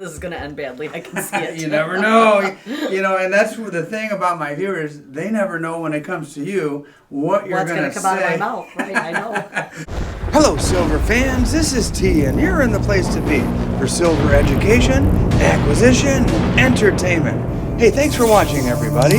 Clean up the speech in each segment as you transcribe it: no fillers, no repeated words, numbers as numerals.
This is going to end badly. I can see it. You never know. And that's the thing about my viewers. They never know when it comes to you what you're going to say. What's going to come out of my mouth, right? I know. Hello, Silver fans. This is T, and you're in the place to be for Silver education, acquisition, and entertainment. Hey, thanks for watching, everybody.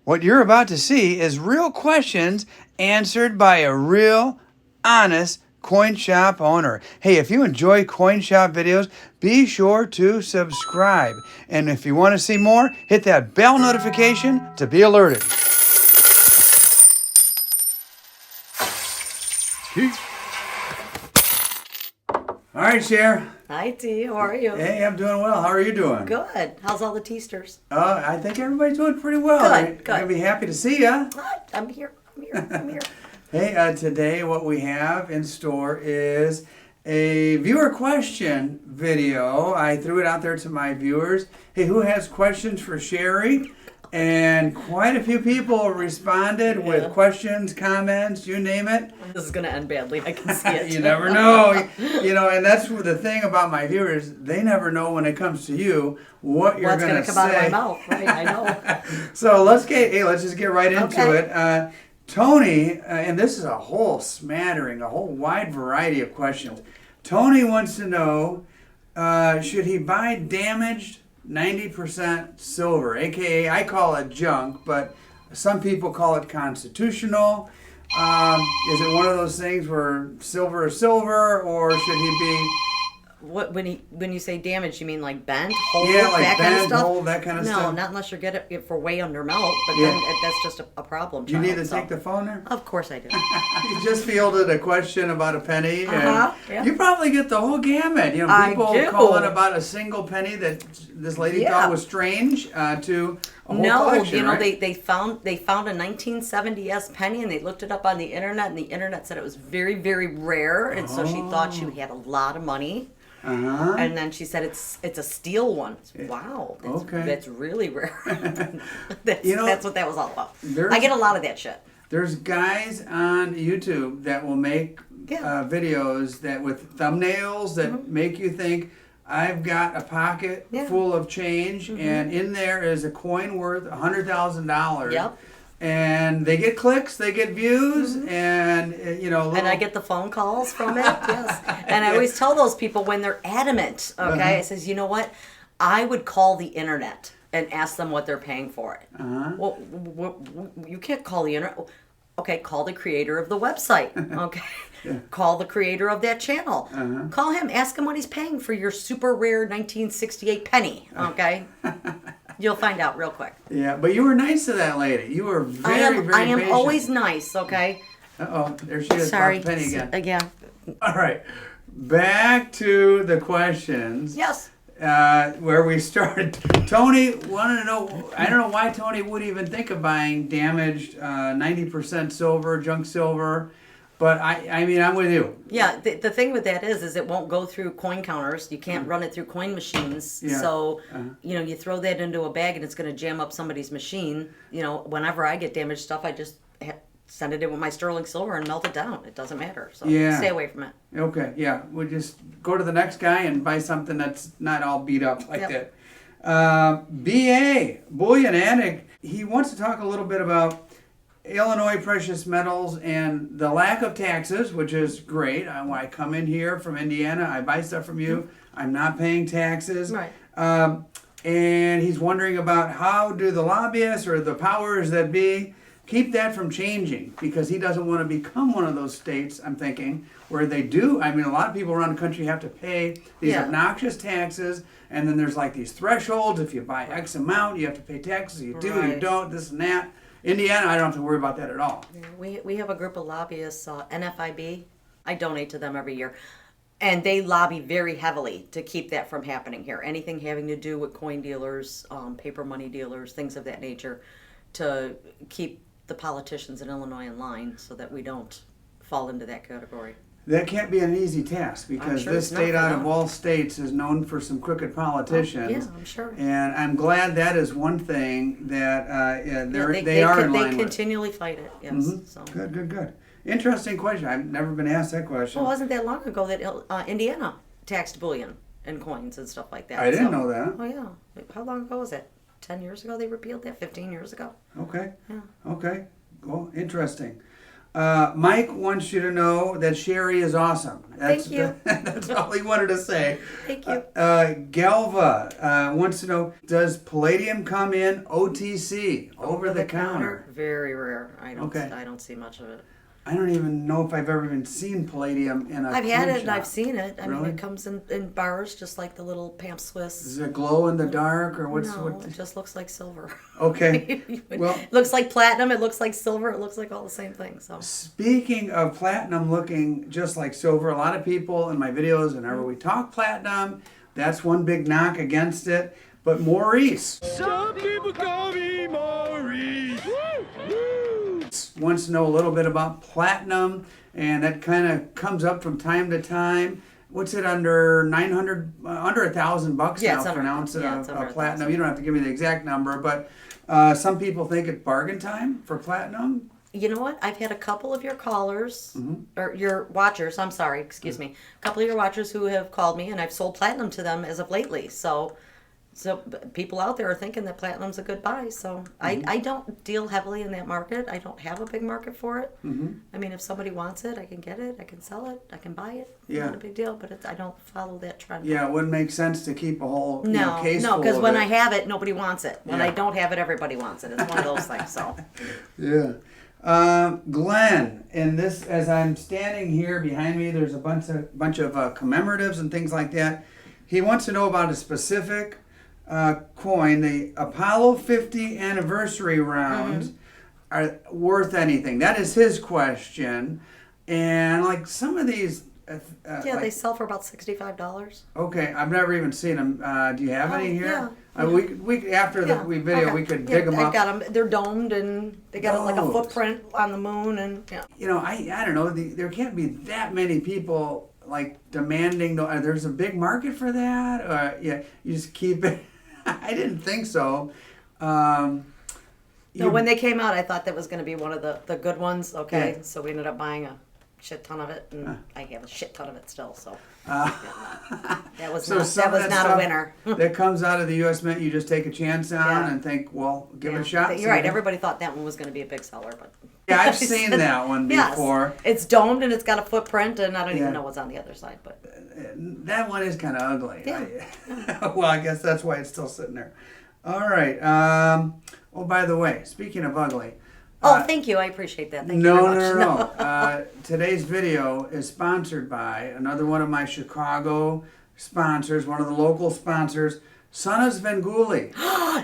What you're about to see is real questions answered by a real, honest coin shop owner. Hey, if you enjoy coin shop videos, be sure to subscribe. And if you want to see more, hit that bell notification to be alerted. All right, Cher. Hi, T. How are you? Hey, I'm doing well. How are you doing? Good. How's all the teasters? I think everybody's doing pretty well. Good, good. I'm going to be happy to see you. I'm here. Hey, today what we have in store is a viewer question video. I threw it out there to my viewers. Hey, who has questions for Sherrie? And quite a few people responded with questions, comments, you name it. This is going to end badly. I can see it. You never know. And that's the thing about my viewers. They never know when it comes to you what you're going to say. What's going to come out of my mouth, right? I know. So let's just get right into it. Tony, and this is a whole smattering, a whole wide variety of questions. Tony wants to know, should he buy damaged 90% silver, aka I call it junk, but some people call it constitutional. Is it one of those things where silver is silver, or should he be? What when you say damage, you mean like bent, hold, Yeah, like that kind of bend, stuff? hold, that kind of stuff. No, not unless you get it for way under melt, but then that's just a problem. You need to take the phone there? Of course I do. You just fielded a question about a penny, and you probably get the whole gamut. People calling about a single penny that this lady thought was strange to a whole collection, right? they found a 1970s penny, and they looked it up on the internet, and the internet said it was very, very rare, and so she thought she had a lot of money. And then she said it's a steel one. Wow, that's really rare. That's what that was all about. I get a lot of that shit. There's guys on YouTube that will make videos that with thumbnails that make you think I've got a pocket full of change, and in there is a coin worth $100,000. Yep. And they get clicks, they get views, and and I get the phone calls from it, yes. And I always tell those people when they're adamant, I says, you know what, I would call the internet and ask them what they're paying for it. Well, you can't call the internet. Okay, call the creator of the website. Okay, call the creator of that channel. Call him, ask him what he's paying for your super rare 1968 penny. Okay. You'll find out real quick. Yeah, but you were nice to that lady. You were very patient. I am always nice, okay? Uh-oh, there she is. Sorry. Penny again. Again. All right, back to the questions. Yes. Where we started. Tony wanted to know, I don't know why Tony would even think of buying damaged 90% silver, junk silver. But I mean, I'm with you. Yeah, the thing with that is it won't go through coin counters. You can't run it through coin machines. Yeah. So, you throw that into a bag and it's going to jam up somebody's machine. Whenever I get damaged stuff, I just send it in with my sterling silver and melt it down. It doesn't matter. So stay away from it. Okay, yeah. We'll just go to the next guy and buy something that's not all beat up like that. B.A., Bullion Addict, he wants to talk a little bit about Illinois precious metals and the lack of taxes, which is great. When I come in here from Indiana, I buy stuff from you. I'm not paying taxes. Right. And he's wondering about how do the lobbyists or the powers that be keep that from changing, because he doesn't want to become one of those states, I'm thinking, where they do. I mean, a lot of people around the country have to pay these obnoxious taxes, and then there's like these thresholds. If you buy X amount, you have to pay taxes. You do, you don't, this and that. Indiana, I don't have to worry about that at all. We have a group of lobbyists, NFIB. I donate to them every year. And they lobby very heavily to keep that from happening here. Anything having to do with coin dealers, paper money dealers, things of that nature, to keep the politicians in Illinois in line so that we don't fall into that category. That can't be an easy task, because this state out of all states is known for some crooked politicians. Yeah, I'm sure. And I'm glad that is one thing that they are in line with. They continually fight it, yes. Mm-hmm. So. Good. Interesting question. I've never been asked that question. Well, it wasn't that long ago that Indiana taxed bullion and coins and stuff like that. I didn't know that. Oh, yeah. How long ago was it? 10 years ago they repealed that? 15 years ago? Okay. Yeah. Okay. Well, interesting. Mike wants you to know that Sherrie is awesome. Thank you. That's all he wanted to say. Thank you. Galva wants to know, does palladium come in OTC, over the counter? Very rare. I don't see much of it. I don't even know if I've ever even seen palladium in a I've had food it and shop. I've seen it. I mean, Really? it comes in bars just like the little Pamp Swiss. Does it glow in the dark, or what's No, what? it just looks like silver. Okay. Well, It looks like platinum. It looks like silver. It looks like all the same thing. So speaking of platinum looking just like silver, a lot of people in my videos, whenever we talk platinum, that's one big knock against it. But Maurice. Some people call me Maurice. Wants to know a little bit about platinum, and that kind of comes up from time to time. What's it under 900, under $1,000 Yeah, now it's for an ounce yeah, of it's under platinum? 1,000. You don't have to give me the exact number, but some people think it's bargain time for platinum. you know what? I've had a couple of your callers or your watchers. I'm sorry, excuse me. A couple of your watchers who have called me, and I've sold platinum to them as of lately. So people out there are thinking that platinum's a good buy. So I don't deal heavily in that market. I don't have a big market for it. I mean, if somebody wants it, I can get it. I can sell it. I can buy it. Yeah. Not a big deal. But I don't follow that trend. Yeah, it wouldn't make sense to keep a whole No, case no, full because of when it. I have it, nobody wants it. When I Yeah. don't have it, everybody wants it. It's one of those things. So Yeah. Glenn, and this, as I'm standing here behind me, there's a bunch of commemoratives and things like that. He wants to know about a specific coin. The Apollo 50 anniversary rounds are worth anything. That is his question. And like some of these, they sell for about $65. okay, I've never even seen them. Do you have any here? Yeah. We after the we could dig them I've up. got them. They're domed and they got like a Those. footprint footprint on the moon and yeah. You know, I don't know. There can't be that many people like demanding. There's a big market for that. Or yeah, you just keep it. I didn't think so. No, when they came out, I thought that was going to be one of the good ones. Okay, Yeah. so we ended up buying a shit ton of it, and I have a shit ton of it still. So that was so not, some that of was that not a stuff winner. that comes out of the U.S. Mint, you just take a chance on Yeah. and think, well, give it Yeah. a shot. You're right. Everybody thought that one was going to be a big seller, but Yeah, I've seen that one Yes. before. It's domed and it's got a footprint, and I don't Yeah. even know what's on the other side. But That one is kind of ugly. Yeah. Well, I guess that's why it's still sitting there. All right. Oh, by the way, speaking of ugly. thank you. I appreciate that. Thank you No, very much. no. Today's video is sponsored by another one of my Chicago sponsors, one of the local sponsors, Son of Svengoolie.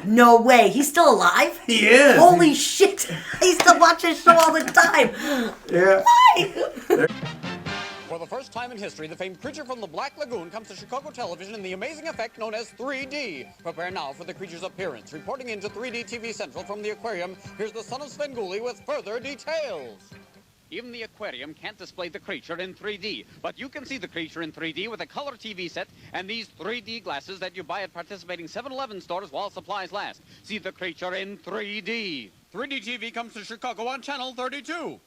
No way. He's still alive? He is. Holy shit. I used to watch his show all the time. Yeah. Why? For the first time in history, the famed creature from the Black Lagoon comes to Chicago television in the amazing effect known as 3D. Prepare now for the creature's appearance. Reporting into 3D TV Central from the aquarium, here's the Son of Svengoolie with further details. Even the aquarium can't display the creature in 3D, but you can see the creature in 3D with a color TV set and these 3D glasses that you buy at participating 7-Eleven stores while supplies last. See the creature in 3D. 3D TV comes to Chicago on Channel 32.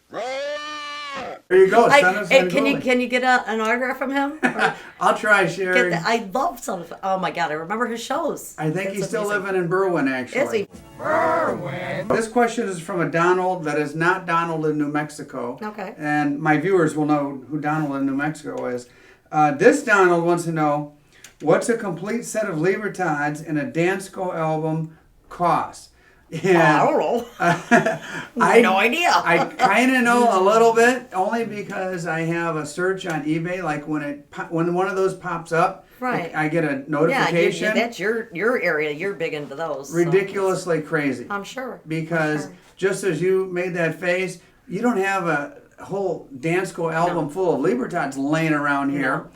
There you go, Son of Hey, Svengoolie. can you get an autograph from him? Or I'll try, Sherry. I love Son of. Oh my god, I remember his shows. I think That's he's still amazing. living in Berwyn, actually. Is he? This question is from a Donald that is not Donald in New Mexico. Okay. And my viewers will know who Donald in New Mexico is. This Donald wants to know, what's a complete set of Libertads in a Dansko album cost? I don't know. I no idea. I kind of know a little bit, only because I have a search on eBay. Like when one of those pops up, Right. I get a Yeah, notification. that's your area. You're big into those. so- Ridiculously crazy. I'm sure. Because I'm sure. just as you made that face, you don't have a whole Dansko album full of Libertads laying around here.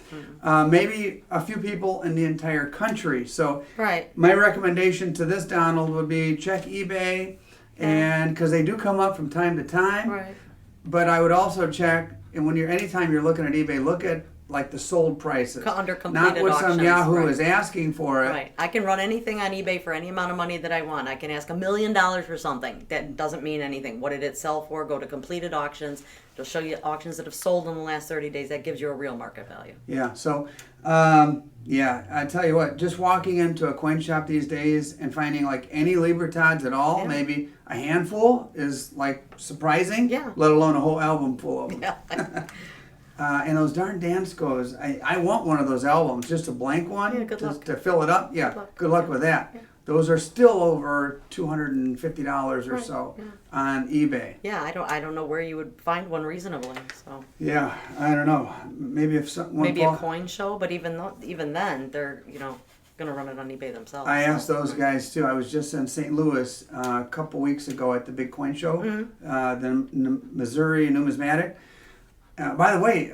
Maybe a few people in the entire country. So Right. my recommendation to this Donald would be check eBay, and because they do come up from time to time. Right. But I would also check, and anytime you're looking at eBay, look at like the sold prices, Under not completed what some auctions, Yahoo right. is asking for it. Right. I can run anything on eBay for any amount of money that I want. I can ask $1 million for something. That doesn't mean anything. What did it sell for? Go to completed auctions. It'll show you auctions that have sold in the last 30 days. That gives you a real market value. Yeah. So, yeah, I tell you what, just walking into a coin shop these days and finding like any Libertads at all, Yeah. maybe a handful, is like surprising. Yeah. Let alone a whole album full of them. Yeah. And those darn Danskos, I want one of those albums, just a blank one, Yeah, good just luck. to fill it up. Yeah, Good luck. with that. Yeah. Those are still over $250 or Right, so yeah. on eBay. Yeah, I don't know where you would find one reasonably. So Yeah, I don't know. Maybe if someone maybe a coin show, but even then they're gonna run it on eBay themselves. I so. asked those guys too. I was just in St. Louis a couple weeks ago at the big coin show, Mm-hmm. the Missouri Numismatic. By the way,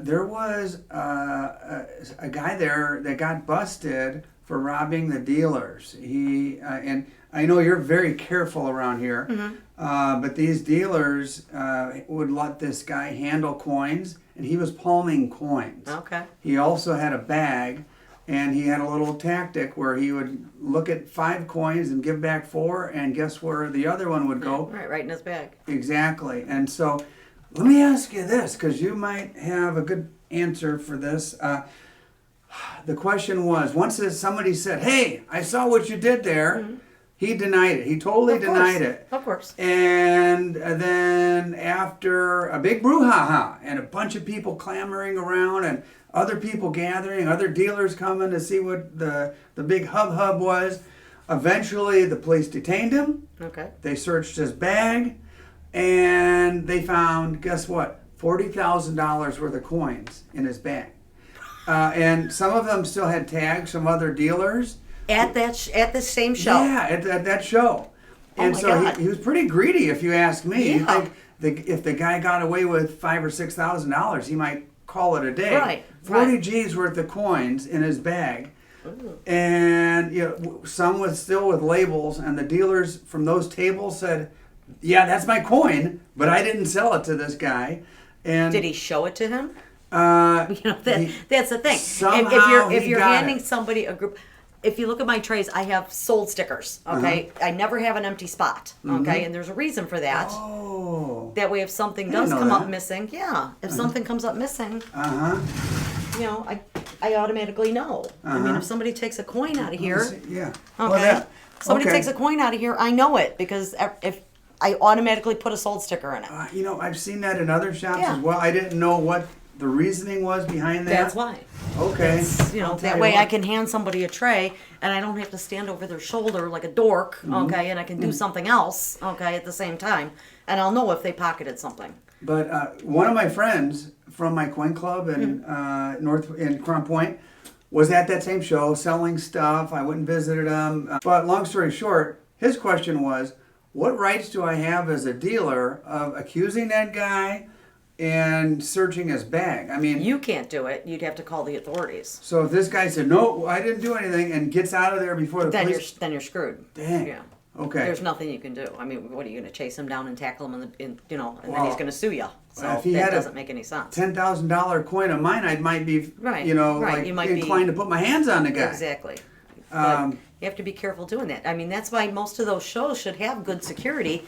there was a guy there that got busted for robbing the dealers. He and I know you're very careful around here, but these dealers would let this guy handle coins, and he was palming coins. Okay. He also had a bag, and he had a little tactic where he would look at 5 coins and give back 4, and guess where the other one would go? Right in his bag. Exactly. And so let me ask you this, because you might have a good answer for this. The question was, once somebody said, hey, I saw what you did there, he denied it. He totally denied it. Of course. And then after a big brouhaha and a bunch of people clamoring around and other people gathering, other dealers coming to see what the big hubbub was, eventually the police detained him. Okay. They searched his bag, and they found, guess what, $40,000 worth of coins in his bag. And some of them still had tags from other dealers. At the same show. Yeah, at that show. And my so God. he was pretty greedy, if you ask me. Yeah. You think if the guy got away with $5,000 or $6,000, he might call it a day. Right, 40 right. G's worth of coins in his bag. And some still with labels, and the dealers from those tables said, yeah, that's my coin, but I didn't sell it to this guy. And Did he show it to him? he- That's the thing. somehow If he you're got handing it. somebody a group, if you look at my trays, I have sold stickers. Okay, I never have an empty spot. Okay, and there's a reason for that. Oh. That way, if something didn't does know come up that. missing, if something comes up missing, Uh-huh. I automatically know. I mean, if somebody takes a coin out of here, Yeah. okay, Well, somebody okay. takes a coin out of here, I know it because if I automatically put a sold sticker in it. I've seen that in other shops Yeah. as well. I didn't know what the reasoning was behind that. That's why. Okay. It's, I'll tell that you way I what. can hand somebody a tray and I don't have to stand over their shoulder like a dork, Mm-hmm. okay, and I can do something else, okay, at the same time. And I'll know if they pocketed something. But one of my friends from my coin club in in Crown Point was at that same show selling stuff. I went and visited him. But long story short, his question was, what rights do I have as a dealer of accusing that guy and searching his bag? I mean, You can't do it. You'd have to call the authorities. so if this guy said, no, I didn't do anything, and gets out of there before the police... Then you're screwed. Dang. Yeah. Okay. There's nothing you can do. I mean, what are you going to chase him down and tackle him and then Well, he's going to sue you. So if he that had a doesn't make any sense. $10,000 coin of mine, I might be, Right, right, like you might be- inclined to put my hands on the guy. Exactly. But Um, you have to be careful doing that. I mean, that's why most of those shows should have good security.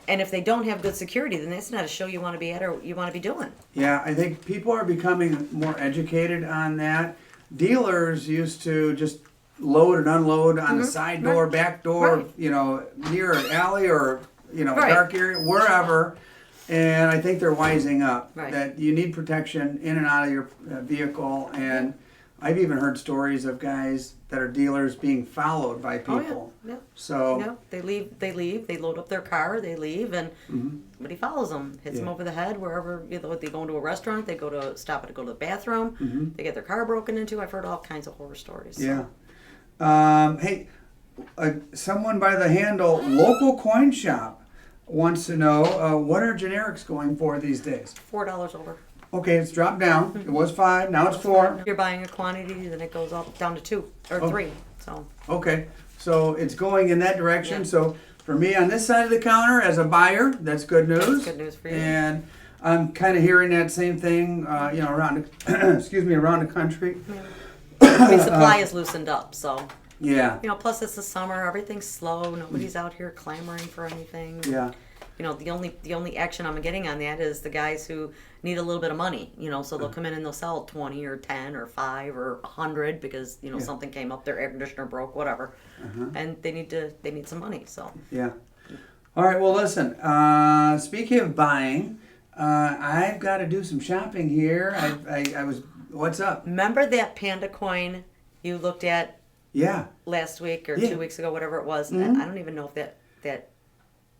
And if they don't have good security, then that's not a show you want to be at or you want to be doing. Yeah, I think people are becoming more educated on that. Dealers used to just load and unload on the side door, Right. back door, Right. near an alley or, Right. dark area, wherever. And I think they're wising up Right. that you need protection in and out of your vehicle. And I've even heard stories of guys that are dealers being followed by people. Oh, yeah. So, Yeah, they leave, they load up their car, they leave, and somebody follows them, hits them Yeah. over the head wherever, they go into a restaurant, they go to go to the bathroom, they get their car broken into. I've heard all kinds of horror stories. yeah. Hey, someone by the handle Local Coin Shop wants to know what are generics going for these days? $4 over. Okay, it's dropped down. It was 5, now it's 4. If you're buying a quantity, then it goes up down to 2 or Oh. 3. So Okay, so it's going in that direction. Yeah. So for me on this side of the counter as a buyer, that's good news. That's good news for you. And I'm kind of hearing that same thing, around around the country. I mean, supply is loosened up, so. Yeah. Plus it's the summer, everything's slow, nobody's out here clamoring for anything. Yeah. The only action I'm getting on that is the guys who need a little bit of money, so they'll come in and they'll sell 20 or 10 or 5 or 100 because, something came up, their air conditioner broke, whatever. And they need some money, so. Yeah. All right, well, listen, speaking of buying, I've got to do some shopping here. What's up? Remember that panda coin you looked at last week or 2 weeks ago, whatever it was? I don't even know if that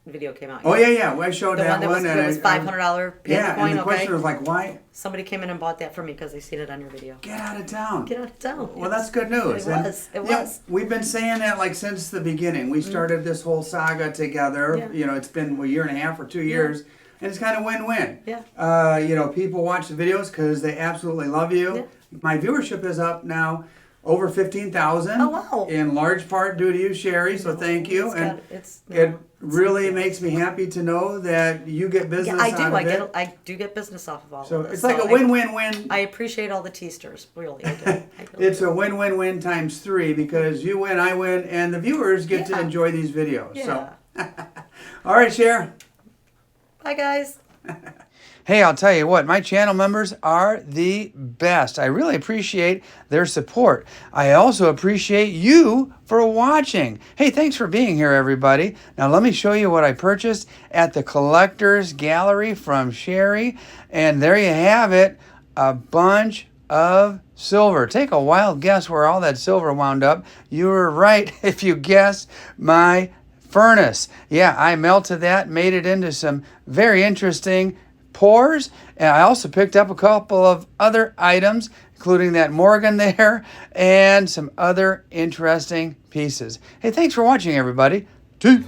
video came out yet. Oh, yeah. Well, I showed that one. It was $500 panda coin, and the question was like, why? Somebody came in and bought that for me because they seen it on your video. Get out of town. Get out of town. Well, that's good news. It was. We've been saying that like since the beginning. We started this whole saga together. Yeah. It's been a year and a half or 2 years. And it's kind of win-win. Yeah. People watch the videos because they absolutely love you. Yeah. My viewership is up now over 15,000. Oh, wow. In large part due to you, Sherry, so thank you. It really makes me happy to know that you get business out of it. I do get business off of all So of this. it's like a win-win-win. I appreciate all the teasters, really. I do. It's a win-win-win times 3 because you win, I win, and the viewers get to enjoy these videos. Yeah. So, all right, Sherry. Bye, guys. Hey, I'll tell you what, my channel members are the best. I really appreciate their support. I also appreciate you for watching. Hey, thanks for being here, everybody. Now, let me show you what I purchased at the Collector's Gallery from Sherry. And there you have it, a bunch of silver. Take a wild guess where all that silver wound up. You were right if you guessed my furnace. Yeah, I melted that, made it into some very interesting pours, and I also picked up a couple of other items, including that Morgan there, and some other interesting pieces. Hey, thanks for watching, everybody. 2.